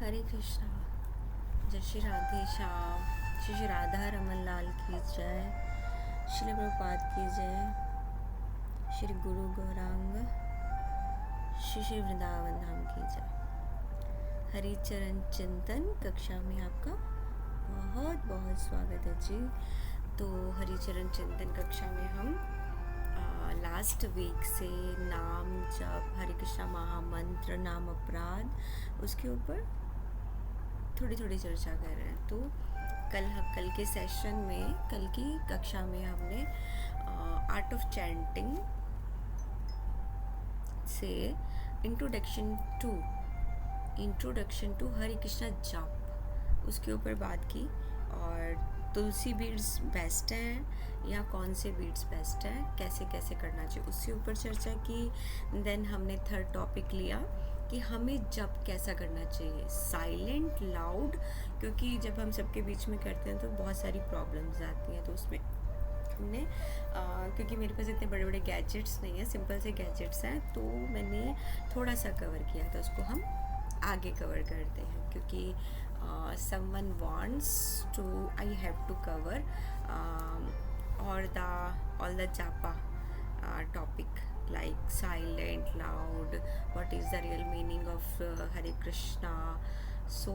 हरे कृष्णा। जय श्री राधे श्याम। श्री श्री राधा रमन लाल की जय। श्री प्रभुपाद की जय। श्री गुरु गौरांग श्री श्री वृंदावन धाम की जय। हरि चरण चिंतन कक्षा में आपका बहुत बहुत स्वागत है जी। तो हरि चरण चिंतन कक्षा में हम लास्ट वीक से नाम जप, हरे कृष्णा महामंत्र, नाम अपराध, उसके ऊपर थोड़ी थोड़ी चर्चा कर रहे हैं। तो कल के सेशन में, कल की कक्षा में हमने आर्ट ऑफ चैंटिंग से इंट्रोडक्शन टू हरे कृष्णा जाप, उसके ऊपर बात की। और तुलसी बीड्स बेस्ट हैं या कौन से बीड्स बेस्ट हैं, कैसे कैसे करना चाहिए, उसके ऊपर चर्चा की। देन हमने थर्ड टॉपिक लिया कि हमें जप कैसा करना चाहिए, साइलेंट, लाउड, क्योंकि जब हम सबके बीच में करते हैं तो बहुत सारी प्रॉब्लम्स आती हैं। तो उसमें हमने क्योंकि मेरे पास इतने बड़े बड़े गैजेट्स नहीं हैं, सिंपल से गैजेट्स हैं, तो मैंने थोड़ा सा कवर किया था, उसको हम आगे कवर करते हैं। क्योंकि someone wants to, I have to cover all the japa topic, like silent, loud, what is the real meaning of Hare Krishna. So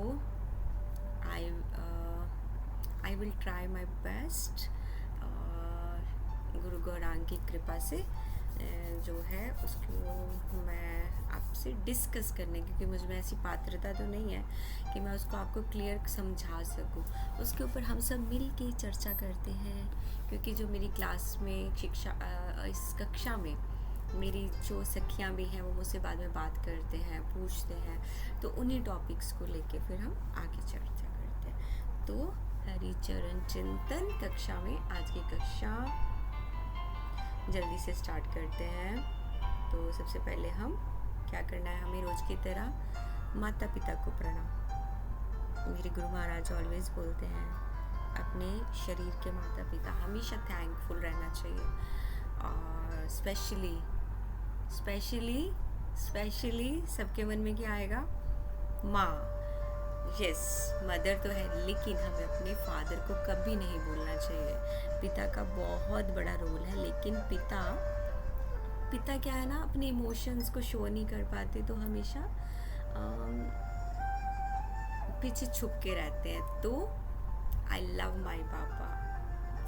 I will try my best, गुरु गौरांग की कृपा से जो है उसको मैं आपसे डिस्कस करने, क्योंकि मुझ में ऐसी पात्रता तो नहीं है कि मैं उसको आपको क्लियर समझा सकूं। उसके ऊपर हम सब मिल के चर्चा करते हैं, क्योंकि जो मेरी क्लास में शिक्षा, इस कक्षा में मेरी जो सखियाँ भी हैं वो मुझसे बाद में बात करते हैं, पूछते हैं, तो उन्हीं टॉपिक्स को लेके फिर हम आगे चर्चा करते हैं। तो हरि चरण चिंतन कक्षा में आज की कक्षा जल्दी से स्टार्ट करते हैं। तो सबसे पहले हम क्या करना है, हमें रोज़ की तरह माता पिता को प्रणाम। मेरे गुरु महाराज ऑलवेज बोलते हैं अपने शरीर के माता पिता हमेशा थैंकफुल रहना चाहिए। और स्पेशली सबके मन में क्या आएगा, माँ। यस, मदर तो है, लेकिन हमें अपने फादर को कभी नहीं भूलना चाहिए। पिता का बहुत बड़ा रोल है, लेकिन पिता क्या है ना, अपने इमोशंस को शो नहीं कर पाते, तो हमेशा पीछे छुप के रहते हैं। तो आई लव माई पापा।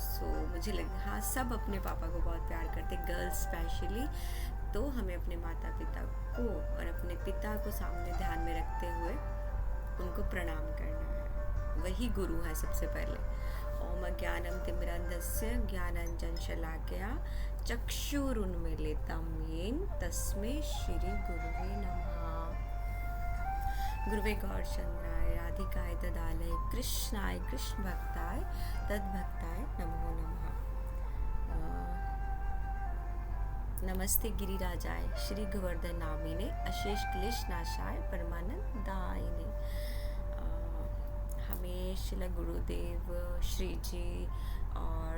सो मुझे लगता है हाँ, सब अपने पापा को बहुत प्यार करते, गर्ल्स स्पेशली। तो हमें अपने माता पिता को और अपने पिता को सामने ध्यान में रखते हुए उनको प्रणाम करना है। वही गुरु है सबसे पहले। ओम ज्ञानम तिमिरन्धस्य ज्ञानांजन शलाकया चक्षुरुन्मीलितं येन तस्मै श्री गुरुवे नमः। गुरुवे गौरचंद्राय राधिकाय तदालय कृष्णाय कृष्ण भक्ताय तद्भक्ताय नमो नमः। नमस्ते गिरिराजाय श्री गोवर्धन नामिने अशेष क्लेश नाशाय परमानंद दायिने। हमें श्रील गुरुदेव श्री जी और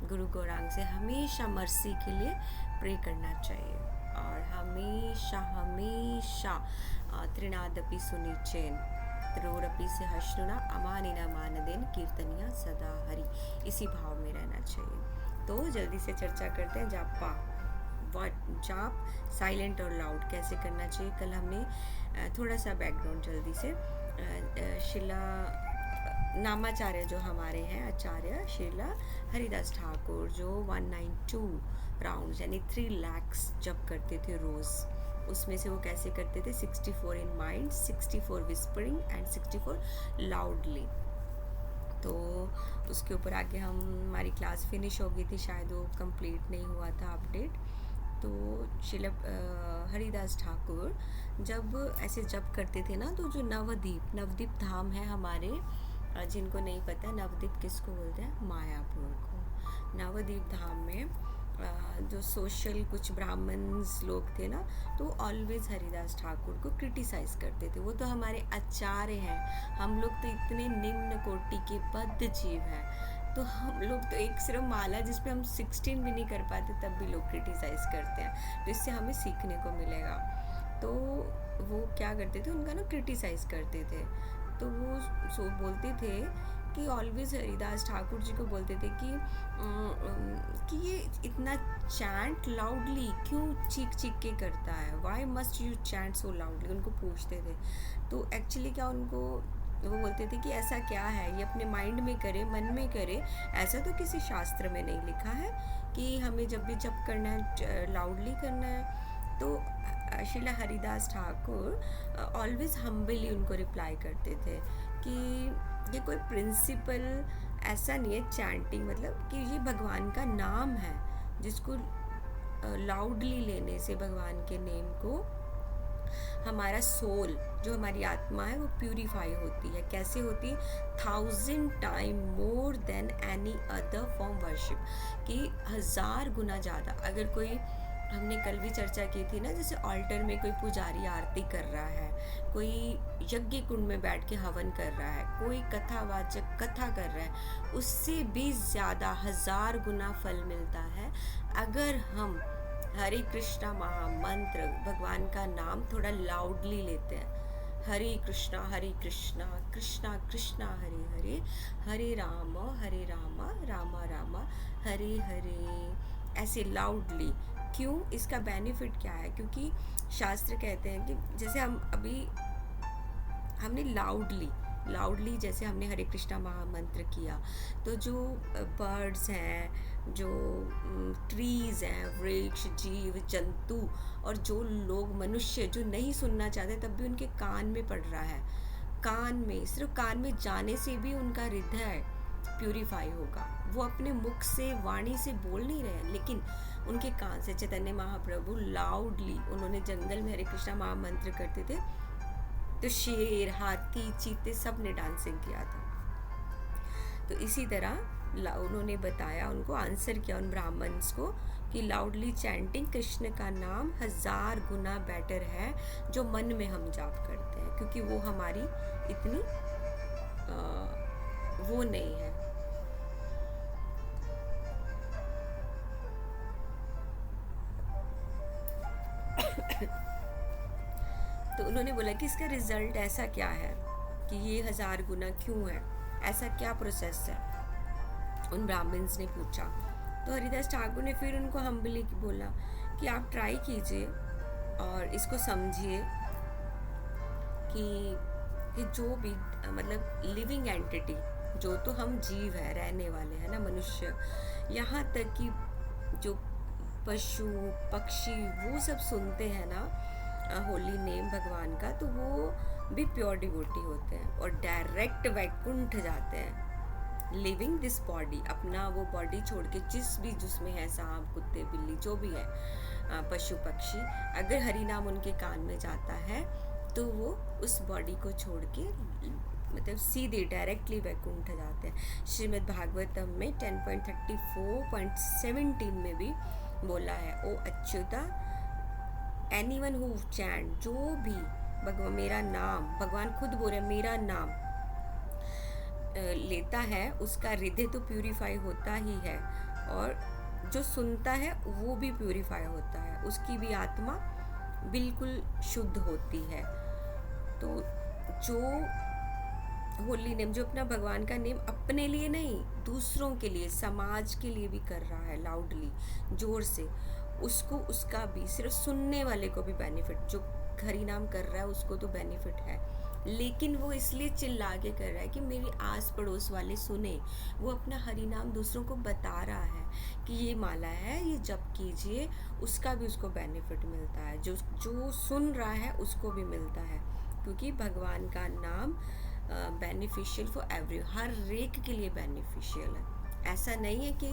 गुरु गौरांग से हमेशा मर्सी के लिए प्रे करना चाहिए। और हमेशा त्रिनादपि सुनिचेन त्रोरपि से हश्नुना अमानिना मानदेन कीर्तनिया सदा हरि, इसी भाव में रहना चाहिए। तो जल्दी से चर्चा करते हैं जापा, जाप साइलेंट और लाउड कैसे करना चाहिए। कल हमने थोड़ा सा बैकग्राउंड जल्दी से, शिला नामाचार्य जो हमारे हैं आचार्य शिला हरिदास ठाकुर, जो 192 राउंड यानी 3 लाख जप करते थे रोज़। उसमें से वो कैसे करते थे, 64 in mind, 64 whispering and 64 loudly. तो उसके ऊपर आगे हमारी क्लास फिनिश हो गई थी, शायद वो कंप्लीट नहीं हुआ था अपडेट। तो शिला हरिदास ठाकुर जब ऐसे जप करते थे ना, तो जो नवद्वीप धाम है हमारे, जिनको नहीं पता नवद्वीप किसको बोलते हैं, मायापुर को। नवद्वीप धाम में जो सोशल कुछ ब्राह्मण्स लोग थे ना, तो ऑलवेज हरिदास ठाकुर को क्रिटिसाइज करते थे। वो तो हमारे आचार्य हैं, हम लोग तो इतने निम्न कोटि के बद्ध जीव हैं, तो हम लोग तो एक सिर्फ माला जिसपे हम 16 भी नहीं कर पाते तब भी लोग क्रिटिसाइज करते हैं। तो इससे हमें सीखने को मिलेगा। तो वो क्या करते थे, उनका ना क्रिटिसाइज करते थे। तो वो बोलते थे कि ऑलवेज हरिदास ठाकुर जी को बोलते थे कि ये इतना चैंट लाउडली क्यों चीख चीख के करता है, why must you chant so loudly, उनको पूछते थे। तो एक्चुअली क्या उनको वो बोलते थे कि ऐसा क्या है, ये अपने माइंड में करे, मन में करे, ऐसा तो किसी शास्त्र में नहीं लिखा है कि हमें जब भी जप करना है लाउडली करना है। तो शिला हरिदास ठाकुर ऑलवेज हम्बली उनको रिप्लाई करते थे कि ये कोई प्रिंसिपल ऐसा नहीं है चैंटिंग, मतलब कि ये भगवान का नाम है जिसको लाउडली लेने से भगवान के नेम को हमारा सोल, जो हमारी आत्मा है, वो प्यूरिफाई होती है। कैसे होती है? 1000 time more than any other form worship, कि 1000 गुना ज़्यादा। अगर कोई, हमने कल भी चर्चा की थी ना, जैसे ऑल्टर में कोई पुजारी आरती कर रहा है, कोई यज्ञ कुंड में बैठ के हवन कर रहा है, कोई कथावाचक कथा कर रहा है, उससे भी ज़्यादा 1000 गुना फल मिलता है अगर हम हरे कृष्णा महामंत्र, भगवान का नाम थोड़ा लाउडली लेते हैं। हरे कृष्णा कृष्णा कृष्णा हरे हरे, हरे राम रामा रामा हरे हरे, ऐसे लाउडली। क्यों? इसका बेनिफिट क्या है? क्योंकि शास्त्र कहते हैं कि जैसे हम अभी हमने लाउडली जैसे हमने हरे कृष्णा महामंत्र किया, तो जो बर्ड्स हैं, जो ट्रीज़ हैं, वृक्ष, जीव जंतु, और जो लोग मनुष्य जो नहीं सुनना चाहते तब भी उनके कान में पड़ रहा है, कान में, सिर्फ कान में जाने से भी उनका हृदय प्यूरिफाई होगा। वो अपने मुख से, वाणी से बोल नहीं रहे, लेकिन उनके कान से। चैतन्य महाप्रभु लाउडली, उन्होंने जंगल में हरे कृष्णा महामंत्र करते थे, तो शेर, हाथी, चीते सब ने डांसिंग किया था। तो इसी तरह उन्होंने बताया, उनको आंसर किया उन ब्राह्मण्स को, कि लाउडली चैंटिंग कृष्ण का नाम 1000 गुना बेटर है जो मन में हम जाप करते हैं, क्योंकि वो हमारी इतनी वो नहीं है। तो उन्होंने बोला कि इसका रिजल्ट ऐसा क्या है कि ये 1000 गुना क्यों है, ऐसा क्या प्रोसेस है, उन ब्राह्मण्स ने पूछा। तो हरिदास ठाकुर ने फिर उनको हम्बली बोला कि आप ट्राई कीजिए और इसको समझिए कि जो भी, मतलब लिविंग एंटिटी, जो तो हम जीव है, रहने वाले हैं ना, मनुष्य, यहाँ तक कि जो पशु पक्षी वो सब सुनते हैं ना होली नेम भगवान का, तो वो भी प्योर डिवोटी होते हैं और डायरेक्ट वैकुंठ जाते हैं, लिविंग दिस बॉडी, अपना वो बॉडी छोड़ के, जिसमें है सांप, कुत्ते, बिल्ली, जो भी है, पशु पक्षी, अगर हरि नाम उनके कान में जाता है तो वो उस बॉडी को छोड़ के मतलब सीधे डायरेक्टली वैकुंठ जाते हैं। श्रीमद् भागवतम में 10.34.17 में भी बोला है, ओ अच्युता, एनीवन हु चैंट, जो भी भगवान मेरा नाम, भगवान खुद बोल रहे मेरा नाम लेता है, उसका हृदय तो प्यूरिफाई होता ही है, और जो सुनता है वो भी प्यूरिफाई होता है, उसकी भी आत्मा बिल्कुल शुद्ध होती है। तो जो होली नेम, जो अपना भगवान का नेम अपने लिए नहीं, दूसरों के लिए, समाज के लिए भी कर रहा है लाउडली, जोर से, उसको, उसका भी, सिर्फ सुनने वाले को भी बेनिफिट, जो हरि नाम कर रहा है उसको तो बेनिफिट है, लेकिन वो इसलिए चिल्ला के कर रहा है कि मेरे आस पड़ोस वाले सुने, वो अपना हरि नाम दूसरों को बता रहा है कि ये माला है, ये जप कीजिए, उसका भी उसको बेनिफिट मिलता है, जो सुन रहा है उसको भी मिलता है, क्योंकि भगवान का नाम बेनिफिशियल फॉर एवरी, हर एक के लिए बेनिफिशियल है। ऐसा नहीं है कि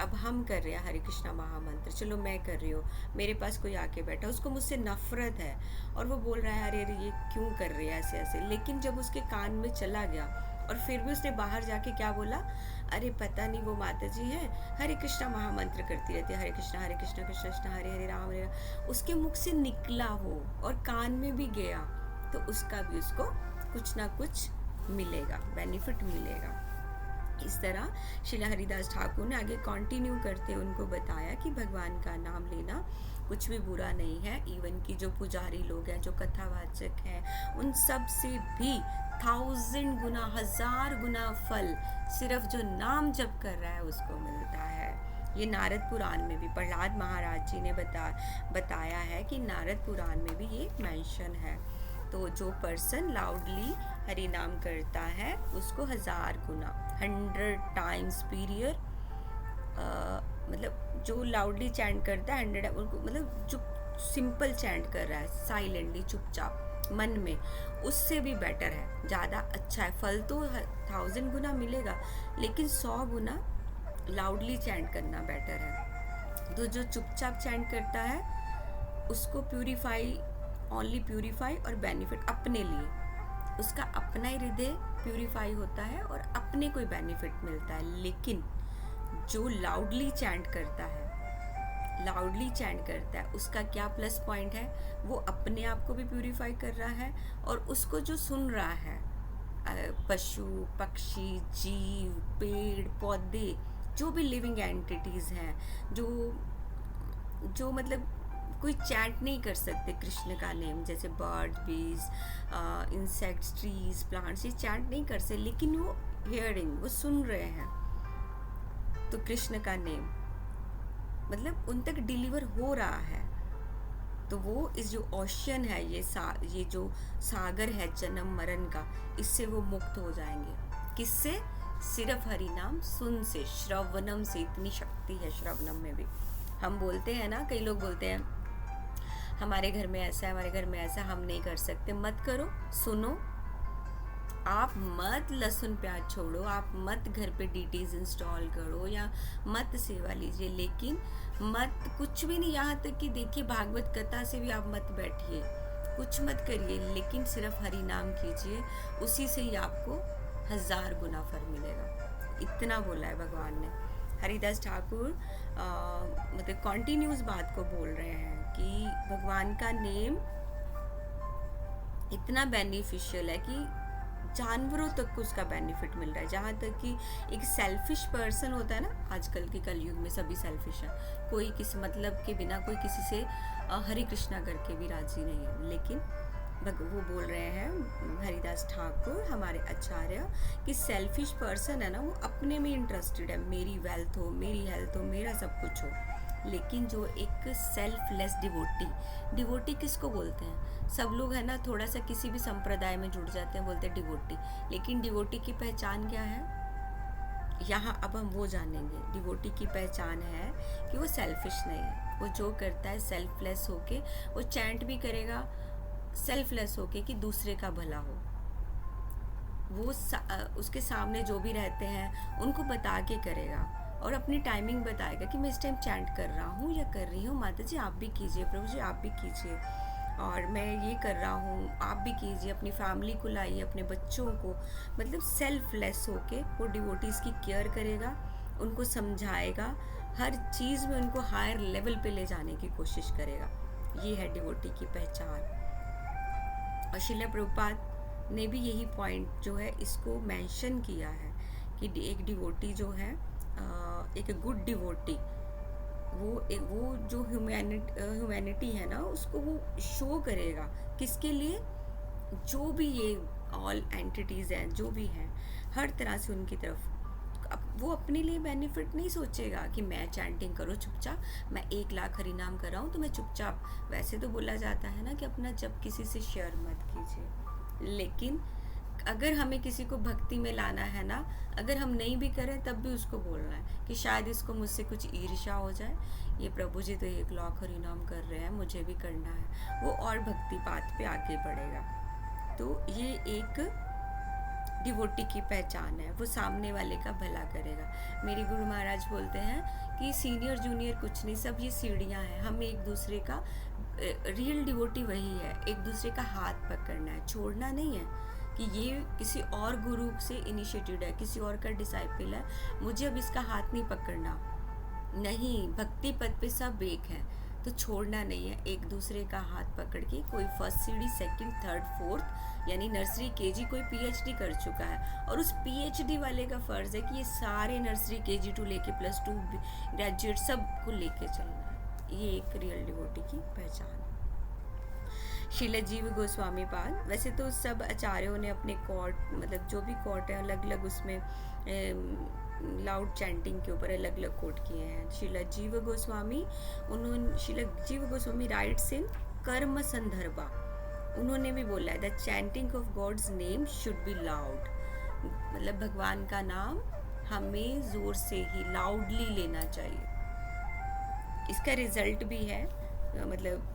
अब हम कर रहे हैं हरे कृष्णा महामंत्र, चलो मैं कर रही हूँ, मेरे पास कोई आके बैठा, उसको मुझसे नफरत है और वो बोल रहा है अरे ये क्यों कर रहे हैं ऐसे ऐसे, लेकिन जब उसके कान में चला गया और फिर भी उसने बाहर जाके क्या बोला, अरे पता नहीं वो माता जी है, हरे कृष्णा महामंत्र करती रहती है, हरे कृष्णा कृष्ण कृष्ण हरे हरे राम हरे राम, उसके मुख से निकला हो और कान में भी गया, तो उसका भी उसको कुछ ना कुछ मिलेगा, बेनिफिट मिलेगा। इस तरह श्रीला हरिदास ठाकुर ने आगे कंटिन्यू करते उनको बताया कि भगवान का नाम लेना कुछ भी बुरा नहीं है। इवन कि जो पुजारी लोग हैं, जो कथावाचक हैं, उन सब से भी 1000 गुना, 1000 गुना फल सिर्फ जो नाम जप कर रहा है उसको मिलता है। ये नारद पुराण में भी प्रहलाद महाराज जी ने बताया है कि नारद पुराण में भी ये मेंशन है। तो जो पर्सन लाउडली हरि नाम करता है उसको 1000 गुना, 100 टाइम्स पीरियर, मतलब जो लाउडली चैंट करता है 100, उनको मतलब जो सिंपल चैंट कर रहा है साइलेंटली चुपचाप मन में, उससे भी बेटर है, ज़्यादा अच्छा है। फल तो 1000 गुना मिलेगा, लेकिन 100 गुना लाउडली चैंट करना बेटर है। तो जो चुपचाप चैंट करता है उसको ओनली प्यूरीफाई और बेनिफिट अपने लिए, उसका अपना ही हृदय प्यूरीफाई होता है और अपने को ही बेनिफिट मिलता है। लेकिन जो लाउडली चैंट करता है उसका क्या प्लस पॉइंट है, वो अपने आप को भी प्यूरीफाई कर रहा है और उसको जो सुन रहा है, पशु पक्षी जीव पेड़ पौधे, जो भी लिविंग एंटिटीज़ हैं, जो मतलब कोई चैंट नहीं कर सकते कृष्ण का नेम, जैसे बर्ड बीज इंसेक्ट्स ट्रीज प्लांट्स, ये चैंट नहीं कर सकते, लेकिन वो हियरिंग, वो सुन रहे हैं। तो कृष्ण का नेम मतलब उन तक डिलीवर हो रहा है। तो वो इस जो ओशन है, ये जो सागर है जन्म मरण का, इससे वो मुक्त हो जाएंगे। किससे? सिर्फ हरि नाम सुन से, श्रवणम से। इतनी शक्ति है श्रवणम में भी। हम बोलते हैं ना, कई लोग बोलते हैं हमारे घर में ऐसा है, हमारे घर में ऐसा, हम नहीं कर सकते। मत करो, सुनो। आप मत लहसुन प्याज छोड़ो, आप मत घर पे डीटीज इंस्टॉल करो या मत सेवा लीजिए, लेकिन मत कुछ भी नहीं, यहाँ तक कि देखिए भागवत कथा से भी आप मत बैठिए, कुछ मत करिए, लेकिन सिर्फ हरि नाम कीजिए, उसी से ही आपको 1000 गुना फल मिलेगा। इतना बोला है भगवान ने। हरिदास ठाकुर मतलब कॉन्टिन्यूस बात को बोल रहे हैं कि भगवान का नेम इतना बेनिफिशियल है कि जानवरों तक को उसका बेनिफिट मिल रहा है। जहाँ तक कि एक सेल्फिश पर्सन होता है ना, आजकल के कलयुग में सभी सेल्फिश है, कोई किसी मतलब के बिना कोई किसी से हरे कृष्णा करके भी राजी नहीं है। लेकिन वो बोल रहे हैं हरिदास ठाकुर हमारे आचार्य कि सेल्फिश पर्सन है ना, वो अपने में इंटरेस्टेड है, मेरी वेल्थ हो, मेरी हेल्थ हो, मेरा सब कुछ हो। लेकिन जो एक सेल्फलेस डिवोटी किसको बोलते हैं? सब लोग है ना, थोड़ा सा किसी भी संप्रदाय में जुड़ जाते हैं, बोलते हैं डिवोटी। लेकिन डिवोटी की पहचान क्या है, यहाँ अब हम वो जानेंगे। डिवोटी की पहचान है कि वो सेल्फिश नहीं है, वो जो करता है सेल्फलेस होके, वो चैंट भी करेगा सेल्फलेस होके कि दूसरे का भला हो। वो उसके सामने जो भी रहते हैं उनको बता के करेगा और अपनी टाइमिंग बताएगा कि मैं इस टाइम चैंट कर रहा हूँ या कर रही हूँ, माता जी आप भी कीजिए, प्रभु जी आप भी कीजिए, और मैं ये कर रहा हूँ आप भी कीजिए। अपनी फैमिली को लाइए, अपने बच्चों को, मतलब सेल्फलेस होके वो डिवोटीज़ की केयर करेगा, उनको समझाएगा, हर चीज़ में उनको हायर लेवल पे ले जाने की कोशिश करेगा। ये है डिवोटी की पहचान। और श्रील प्रभुपाद ने भी यही पॉइंट जो है इसको मेंशन किया है कि एक डिवोटी जो है, एक गुड डिवोटी, वो जो ह्यूमैनिटी है ना, उसको वो शो करेगा। किसके लिए? जो भी ये ऑल एंटिटीज़ हैं, जो भी हैं, हर तरह से उनकी तरफ वो अपने लिए बेनिफिट नहीं सोचेगा कि मैं चैंटिंग करूँ चुपचाप, मैं 1 लाख हरिनाम कर रहा हूँ तो मैं चुपचाप। वैसे तो बोला जाता है ना कि अपना जब किसी से शेयर मत कीजिए, लेकिन अगर हमें किसी को भक्ति में लाना है ना, अगर हम नहीं भी करें तब भी उसको बोलना है कि शायद इसको मुझसे कुछ ईर्ष्या हो जाए, ये प्रभु जी तो 1 लाख हरिनाम कर रहे हैं, मुझे भी करना है, वो और भक्ति पाथ पे आगे बढ़ेगा। तो ये एक डिवोटी की पहचान है, वो सामने वाले का भला करेगा। मेरे गुरु महाराज बोलते हैं कि सीनियर जूनियर कुछ नहीं, सब ये सीढ़ियाँ हैं। हम एक दूसरे का, रियल डिवोटी वही है, एक दूसरे का हाथ पकड़ना है, छोड़ना नहीं है कि ये किसी और गुरु से इनिशिएटेड है, किसी और का डिसाइपल है, मुझे अब इसका हाथ नहीं पकड़ना। नहीं, भक्ति पद पे सब एक है, तो छोड़ना नहीं है। एक दूसरे का हाथ पकड़ के, कोई फर्स्ट सीढ़ी, सेकंड, थर्ड, फोर्थ, यानी नर्सरी केजी, कोई पीएचडी कर चुका है, और उस पीएचडी वाले का फर्ज है कि ये सारे नर्सरी केजी टू लेके +2 ग्रेजुएट सबको लेके चलना है। ये एक रियल डिवोटी की पहचान है। श्रील जीव गोस्वामी पाद, वैसे तो सब आचार्यों ने अपने कोट मतलब जो भी कोट है अलग अलग उसमें लाउड चैंटिंग के ऊपर अलग अलग कोट किए हैं। श्रील जीव गोस्वामी राइट्स इन कर्म संदर्भा, उन्होंने भी बोला है the chanting of God's name should be loud, मतलब भगवान का नाम हमें जोर से ही लाउडली लेना चाहिए। इसका रिजल्ट भी है, मतलब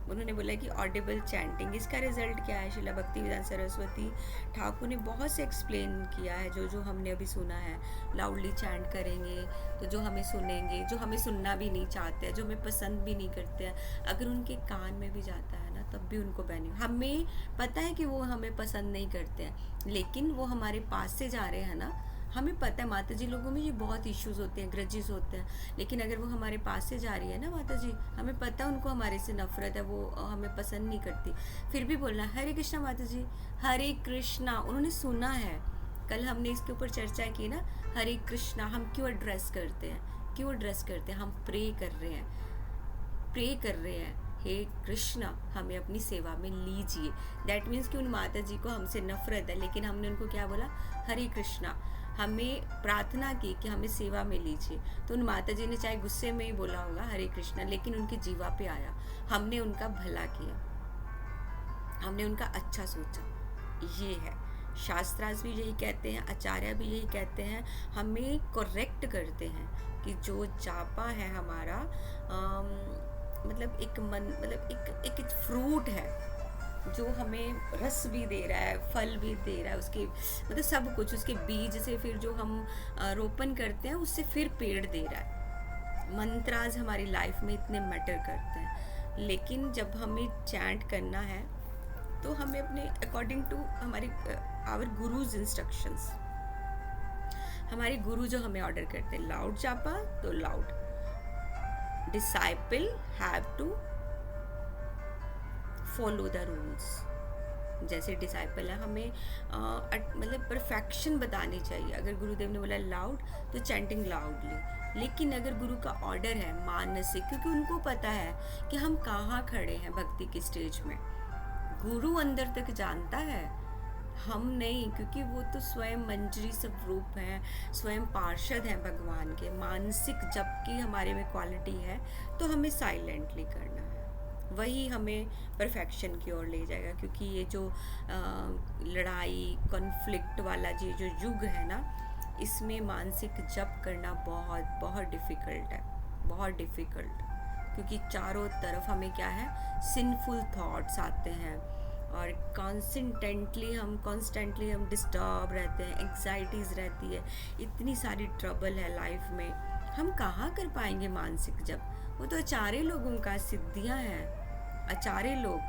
उन्होंने बोला कि ऑडिबल चैंटिंग, इसका रिजल्ट क्या है? शिला भक्तिवेदांत सरस्वती ठाकुर ने बहुत से एक्सप्लेन किया है। जो हमने अभी सुना है, लाउडली चैंट करेंगे तो जो हमें सुनेंगे, जो हमें सुनना भी नहीं चाहते हैं, जो हमें पसंद भी नहीं करते हैं, अगर उनके कान में भी जाता है ना तब भी उनको बेनिफिट। हमें पता है कि वो हमें पसंद नहीं करते हैं, लेकिन वो हमारे पास से जा रहे हैं ना, हमें पता है माता जी लोगों में ये बहुत इश्यूज होते हैं, ग्रजेस होते हैं, लेकिन अगर वो हमारे पास से जा रही है ना माता जी, हमें पता है उनको हमारे से नफरत है, वो हमें पसंद नहीं करती, फिर भी बोलना हरे कृष्णा माता जी, हरे कृष्णा। उन्होंने सुना है, कल हमने इसके ऊपर चर्चा की ना, हरे कृष्णा हम क्यों एड्रेस करते हैं, क्यों एड्रेस करते हैं? हम प्रे कर रहे हैं, हे कृष्णा हमें अपनी सेवा में लीजिए। दैट मीन्स कि उन माता जी को हमसे नफरत है, लेकिन हमने उनको क्या बोला? हरे कृष्णा, हमें प्रार्थना की कि हमें सेवा में लीजिए। तो उन माता जी ने चाहे गुस्से में ही बोला होगा हरे कृष्णा, लेकिन उनकी जीवा पे आया, हमने उनका भला किया, हमने उनका अच्छा सोचा। ये है, शास्त्रास भी यही कहते हैं, आचार्य भी यही कहते हैं, हमें करेक्ट करते हैं कि जो जापा है हमारा मतलब एक फ्रूट है जो हमें रस भी दे रहा है, फल भी दे रहा है, उसके मतलब सब कुछ, उसके बीज से फिर जो हम रोपण करते हैं उससे फिर पेड़ दे रहा है। मंत्राज हमारी लाइफ में इतने मैटर करते हैं, लेकिन जब हमें चैंट करना है तो हमें अपने अकॉर्डिंग टू हमारी आवर गुरुज इंस्ट्रक्शंस, हमारे गुरु जो हमें ऑर्डर करते हैं लाउड जापा तो loud, disciple have to follow the rules. जैसे डिसाइपल है, हमें मतलब परफेक्शन बतानी चाहिए। अगर गुरुदेव ने बोला लाउड तो चैंटिंग लाउडली, लेकिन अगर गुरु का ऑर्डर है मानसिक, क्योंकि उनको पता है कि हम कहाँ खड़े हैं भक्ति की स्टेज में, गुरु अंदर तक जानता है, हम नहीं, क्योंकि वो तो स्वयं मंजरी स्वरूप हैं, स्वयं पार्षद हैं भगवान के। मानसिक जब की हमारे में क्वालिटी है तो हमें साइलेंटली करना है, वही हमें परफेक्शन की ओर ले जाएगा। क्योंकि ये जो लड़ाई कॉन्फ्लिक्ट वाला जो युग है ना, इसमें मानसिक जप करना बहुत बहुत डिफ़िकल्ट है, बहुत डिफ़िकल्ट, क्योंकि चारों तरफ हमें क्या है, सिंफुल थॉट्स आते हैं और कॉन्स्टेंटली हम डिस्टर्ब रहते हैं, एंग्जाइटीज़ रहती है, इतनी सारी ट्रबल है लाइफ में, हम कहाँ कर पाएंगे मानसिक जप? वो तो आचार्य लोगों का सिद्धियाँ हैं, आचार्य लोग,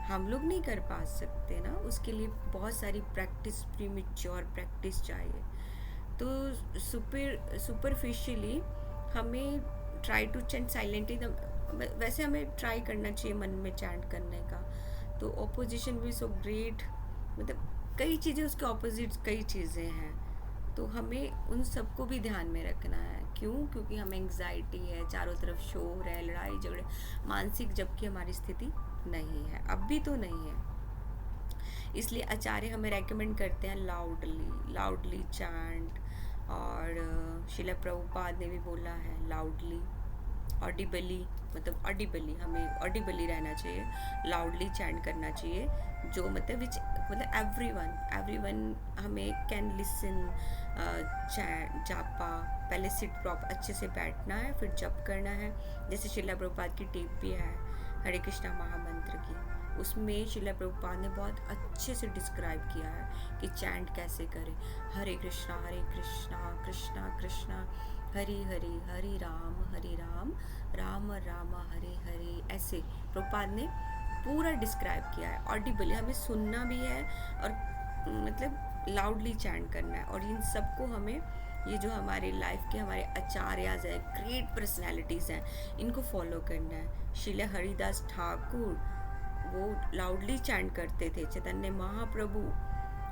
हम लोग नहीं कर पा सकते ना, उसके लिए बहुत सारी प्रैक्टिस, प्रीमेच्योर प्रैक्टिस चाहिए। तो सुपरफिशियली हमें ट्राई टू चैंट साइलेंटली, वैसे हमें ट्राई करना चाहिए मन में चैंट करने का। तो ऑपोजिशन भी सो ग्रेट, मतलब कई चीज़ें उसके ऑपोजिट कई चीज़ें हैं, तो हमें उन सबको भी ध्यान में रखना है। क्यों? क्योंकि हमें एंग्जाइटी है, चारों तरफ शोर है, लड़ाई झगड़े, मानसिक जबकि हमारी स्थिति नहीं है, अब भी तो नहीं है। इसलिए आचार्य हमें रेकमेंड करते हैं लाउडली चैंट, और शिला प्रभुपाद ने भी बोला है लाउडली, ऑडिबली, मतलब ऑडिबली, हमें ऑडिबली रहना चाहिए, लाउडली चैंट करना चाहिए, जो मतलब एवरीवन हमें कैन लिसन चैंट जापा। पहले सिट प्रॉपर अच्छे से बैठना है, फिर जप करना है। जैसे शिला प्रभुपाद की टेप भी है हरे कृष्णा महामंत्र की, उसमें शिला प्रभुपाद ने बहुत अच्छे से डिस्क्राइब किया है कि चैंट कैसे करें, हरे कृष्णा कृष्णा कृष्णा हरि हरि, हरि राम राम राम हरे हरे, ऐसे प्रभुपाद ने पूरा डिस्क्राइब किया है। ऑडिबली हमें सुनना भी है और मतलब लाउडली चैंट करना है। और इन सबको हमें, ये जो हमारे लाइफ के हमारे आचार्यज हैं, ग्रेट पर्सनैलिटीज़ हैं, इनको फॉलो करना है। श्रील हरिदास ठाकुर वो लाउडली चैंट करते थे, Chaitanya Mahaprabhu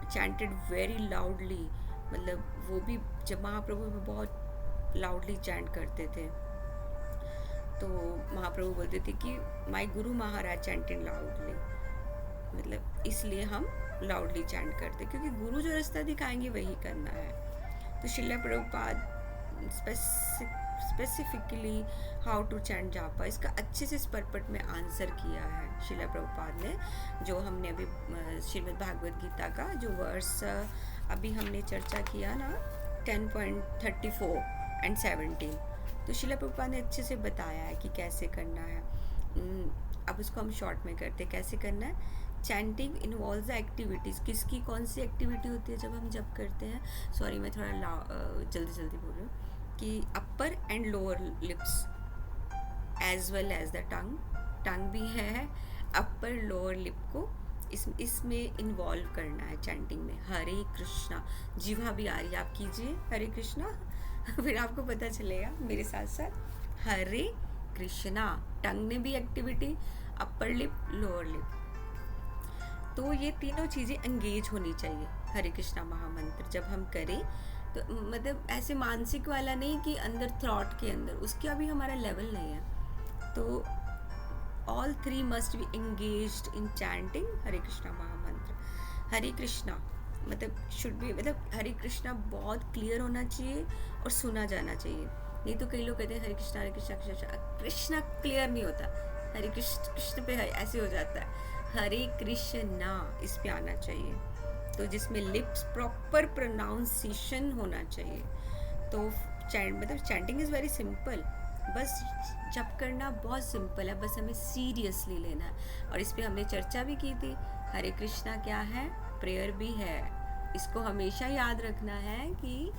chanted very loudly, मतलब वो भी जब महाप्रभु में बहुत लाउडली चैंट करते थे। तो महाप्रभु बोलते थे कि my Guru Maharaj chanting loudly, मतलब इसलिए हम लाउडली चैंट करते, क्योंकि गुरु जो रास्ता दिखाएंगे वही करना है। तो Srila Prabhupada specifically how to chant japa, इसका अच्छे से इस पर्पट में आंसर किया है शिला प्रभुपाद ने। जो हमने अभी श्रीमद् भागवत गीता का जो वर्स अभी हमने चर्चा किया ना 10.34 एंड 17, तो शिला प्रभुपाद ने अच्छे से बताया है कि कैसे करना है। अब उसको हम शॉर्ट में करते, कैसे करना है। चैंटिंग इन्वॉल्व्स द एक्टिविटीज़, किसकी कौन सी एक्टिविटी होती है जब हम जप करते हैं। सॉरी मैं थोड़ा जल्दी जल्दी बोल रही हूँ कि upper and lower lips as well as the tongue भी है, अपर लोअर लिप को इसमें इन्वॉल्व करना है चैंटिंग में। हरे कृष्णा, जीवा भी आ रही है, आप कीजिए हरे कृष्णा फिर आपको पता चलेगा मेरे साथ साथ। हरे कृष्णा, टंग ने भी activity, upper lip lower lip, तो ये तीनों चीज़ें एंगेज होनी चाहिए। हरे कृष्णा महामंत्र जब हम करें तो मतलब ऐसे मानसिक वाला नहीं कि अंदर थॉट के अंदर, उसके अभी हमारा लेवल नहीं है। तो all three must be engaged in chanting Hare Krishna mahamantra. Hare Krishna मतलब शुड बी, मतलब हरे कृष्णा बहुत क्लियर होना चाहिए और सुना जाना चाहिए। नहीं तो कई लोग कहते हैं हरे कृष्णा कृष्णा, कृष्णा क्लियर नहीं होता, हरे कृष्ण कृष्ण पे ऐसे हो जाता है। हरे कृष्णा इस पे आना चाहिए, तो जिसमें लिप्स प्रॉपर प्रोनाउंसिएशन होना चाहिए। तो मतलब चैंटिंग इज़ वेरी सिंपल, बस जप करना बहुत सिंपल है, बस हमें सीरियसली लेना है। और इस पे हमने चर्चा भी की थी। हरे कृष्णा क्या है, प्रेयर भी है। इसको हमेशा याद रखना है कि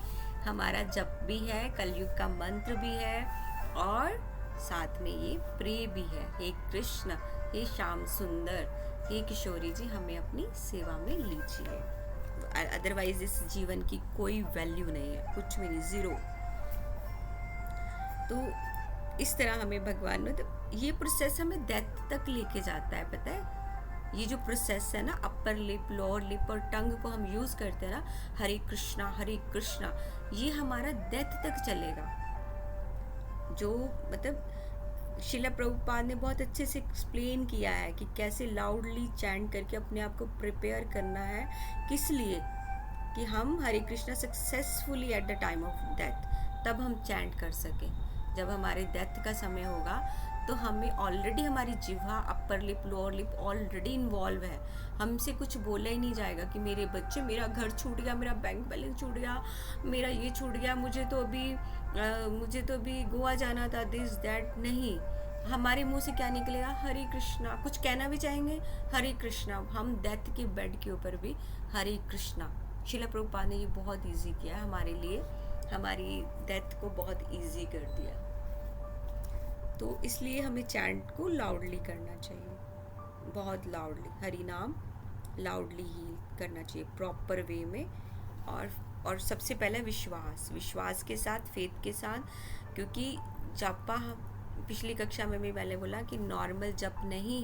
हमारा जप भी है, कलयुग का मंत्र भी है, और साथ में ये प्रे भी है। हे कृष्ण, हे श्याम सुंदर, हे किशोरी जी, हमें अपनी सेवा में लीजिए, अदरवाइज इस जीवन की कोई वैल्यू नहीं है, कुछ भी नहीं, ज़ीरो। तो इस तरह हमें भगवान में, तो ये प्रोसेस हमें डेथ तक लेके जाता है, पता है। ये जो प्रोसेस है ना, अपर लिप लोअर लिप और टंग को हम यूज़ करते हैं ना, हरे कृष्णा, ये हमारा डेथ तक चलेगा। जो मतलब शिला प्रभुपाद ने बहुत अच्छे से एक्सप्लेन किया है कि कैसे लाउडली चैंट करके अपने आप को प्रिपेयर करना है, किस लिए कि हम Hare Krishna successfully at the time of death, तब हम चैंट कर सकें। जब हमारे डेथ का समय होगा तो हमें ऑलरेडी हमारी जिह्वा, upper lip lower lip already involve है, हमसे कुछ बोला ही नहीं जाएगा कि मेरे बच्चे, मेरा घर छूट गया, मेरा बैंक बैलेंस छूट गया, मेरा ये छूट गया, मुझे तो अभी गोवा जाना था, दिस दैट, नहीं। हमारे मुंह से क्या निकलेगा, हरे कृष्णा। कुछ कहना भी चाहेंगे, हरे कृष्णा। हम डेथ के बेड के ऊपर भी हरे कृष्णा। शिला प्रभुपाद ने ये बहुत इजी किया हमारे लिए, हमारी डेथ को बहुत इजी कर दिया। तो इसलिए हमें चैंट को लाउडली करना चाहिए, बहुत लाउडली। हरि नाम लाउडली ही करना चाहिए, प्रॉपर वे में। और सबसे पहले विश्वास के साथ, फेथ के साथ, क्योंकि जापा, पिछली कक्षा में भी मैंने बोला कि नॉर्मल जप नहीं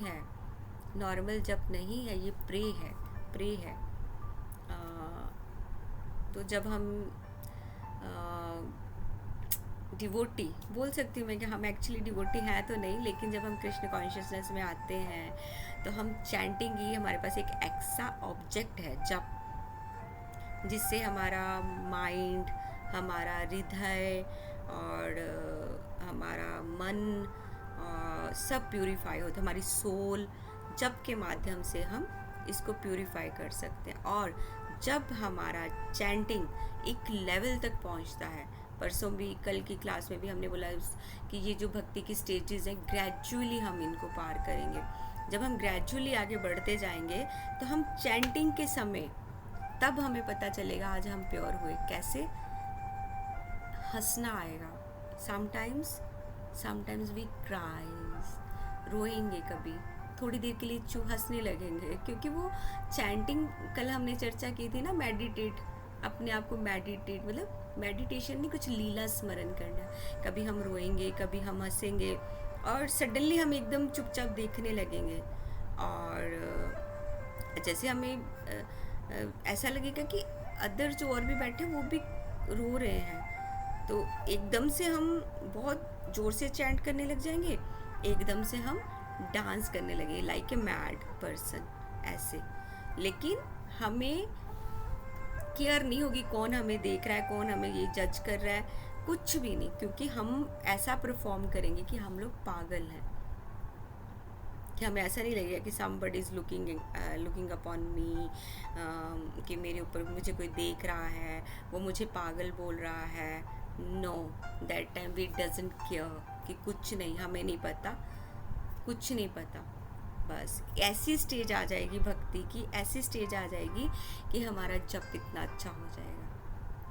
है, ये प्रे है। तो जब हम डिवोटी बोल सकती हूँ मैं कि हम एक्चुअली डिवोटी हैं तो नहीं, लेकिन जब हम कृष्ण कॉन्शियसनेस में आते हैं तो हम चैंटिंग ही हमारे पास एक ऐसा ऑब्जेक्ट है जप, जिससे हमारा माइंड, हमारा हृदय और हमारा मन सब प्यूरिफाई होता है। हमारी सोल जप के माध्यम से हम इसको प्यूरिफाई कर सकते हैं। और जब हमारा चैंटिंग एक लेवल तक पहुंचता है, परसों भी, कल की क्लास में भी हमने बोला कि ये जो भक्ति की स्टेजेस हैं, ग्रेजुअली हम इनको पार करेंगे। जब हम ग्रेजुअली आगे बढ़ते जाएंगे तो हम चैंटिंग के समय, तब हमें पता चलेगा आज हम प्योर हुए कैसे। हंसना आएगा, समटाइम्स वी क्राइज, रोएंगे कभी, थोड़ी देर के लिए हंसने लगेंगे, क्योंकि वो चैंटिंग, कल हमने चर्चा की थी ना, मेडिटेट, अपने आप को मेडिटेट, मतलब मेडिटेशन नहीं, कुछ लीला स्मरण करना। कभी हम रोएंगे, कभी हम हंसेंगे, और सडनली हम एकदम चुपचाप देखने लगेंगे, और जैसे हमें ऐसा लगेगा कि अदर जो और भी बैठे वो भी रो रहे हैं। तो एकदम से हम बहुत ज़ोर से चैंट करने लग जाएंगे, एकदम से हम डांस करने लगे लाइक ए मैड पर्सन ऐसे। लेकिन हमें केयर नहीं होगी कौन हमें देख रहा है, कौन हमें ये जज कर रहा है, कुछ भी नहीं, क्योंकि हम ऐसा परफॉर्म करेंगे कि हम लोग पागल हैं, कि हमें ऐसा नहीं लगेगा कि समबडी इज़ लुकिंग अपॉन मी, कि मेरे ऊपर मुझे कोई देख रहा है, वो मुझे पागल बोल रहा है। No, that time we doesn't care कि कुछ नहीं, हमें नहीं पता, कुछ नहीं पता। बस ऐसी स्टेज आ जाएगी भक्ति की, ऐसी स्टेज आ जाएगी कि हमारा जप इतना अच्छा हो जाएगा।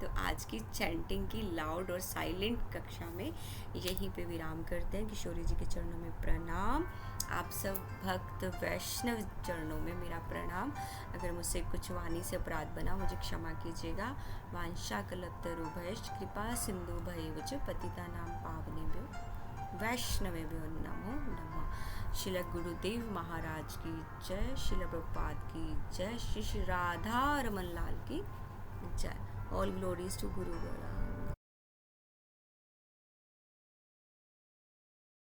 तो आज की चैंटिंग की लाउड और साइलेंट कक्षा में यहीं पे विराम करते हैं। किशोरी जी के चरणों में प्रणाम, आप सब भक्त वैष्णव चरणों में मेरा प्रणाम। अगर मुझसे कुछ वाणी से अपराध बना मुझे क्षमा कीजिएगा। वांछा कल्पतरुभ्यश्च कृपा सिंधु भयेवच पतितानां पावनेभ्यो वैष्णवेभ्यो नमो नमः। शिल गुरुदेव महाराज की जय, शिल प्रभुपाद की जय, श्री श्री राधा रमन लाल की जय। All glories to Guru Bala.